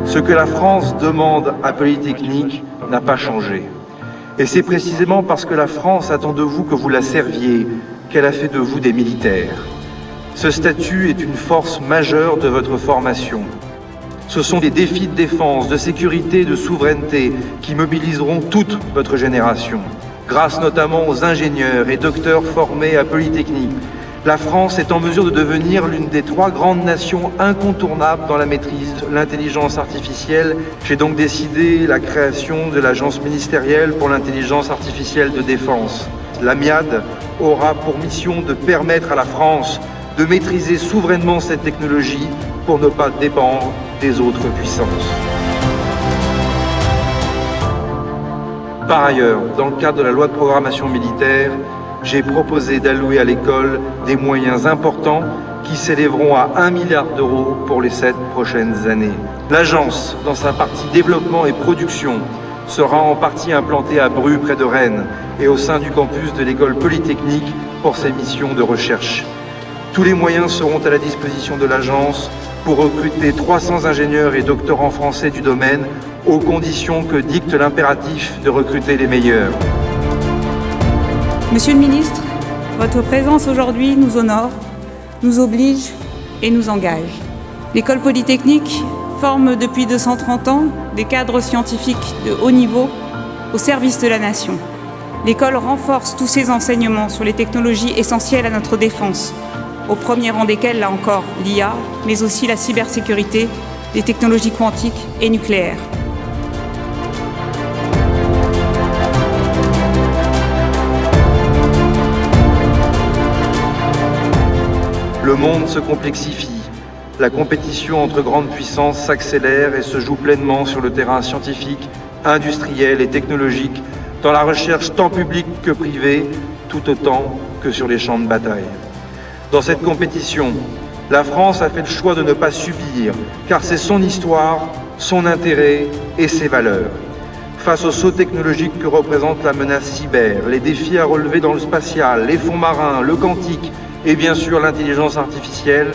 Ce que la France demande à Polytechnique n'a pas changé. Et c'est précisément parce que la France attend de vous que vous la serviez qu'elle a fait de vous des militaires. Ce statut est une force majeure de votre formation. Ce sont des défis de défense, de sécurité, de souveraineté qui mobiliseront toute votre génération. Grâce notamment aux ingénieurs et docteurs formés à Polytechnique, la France est en mesure de devenir l'une des 3 grandes nations incontournables dans la maîtrise de l'intelligence artificielle. J'ai donc décidé la création de l'Agence ministérielle pour l'intelligence artificielle de défense. L'AMIAD aura pour mission de permettre à la France de maîtriser souverainement cette technologie pour ne pas dépendre des autres puissances. Par ailleurs, dans le cadre de la loi de programmation militaire, j'ai proposé d'allouer à l'école des moyens importants qui s'élèveront à 1 milliard d'euros pour les 7 prochaines années. L'agence, dans sa partie développement et production, sera en partie implantée à Bru, près de Rennes, et au sein du campus de l'école Polytechnique pour ses missions de recherche. Tous les moyens seront à la disposition de l'agence pour recruter 300 ingénieurs et doctorants français du domaine, aux conditions que dicte l'impératif de recruter les meilleurs. Monsieur le ministre, votre présence aujourd'hui nous honore, nous oblige et nous engage. L'école Polytechnique forme depuis 230 ans des cadres scientifiques de haut niveau au service de la nation. L'école renforce tous ses enseignements sur les technologies essentielles à notre défense, au premier rang desquelles, là encore, l'IA, mais aussi la cybersécurité, les technologies quantiques et nucléaires. Le monde se complexifie. La compétition entre grandes puissances s'accélère et se joue pleinement sur le terrain scientifique, industriel et technologique, dans la recherche tant publique que privée, tout autant que sur les champs de bataille. Dans cette compétition, la France a fait le choix de ne pas subir, car c'est son histoire, son intérêt et ses valeurs. Face au saut technologique que représente la menace cyber, les défis à relever dans le spatial, les fonds marins, le quantique et bien sûr l'intelligence artificielle,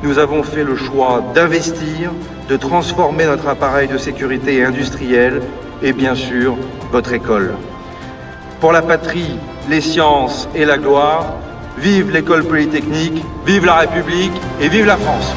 nous avons fait le choix d'investir, de transformer notre appareil de sécurité industrielle et bien sûr votre école. Pour la patrie, les sciences et la gloire, vive l'école Polytechnique, vive la République et vive la France!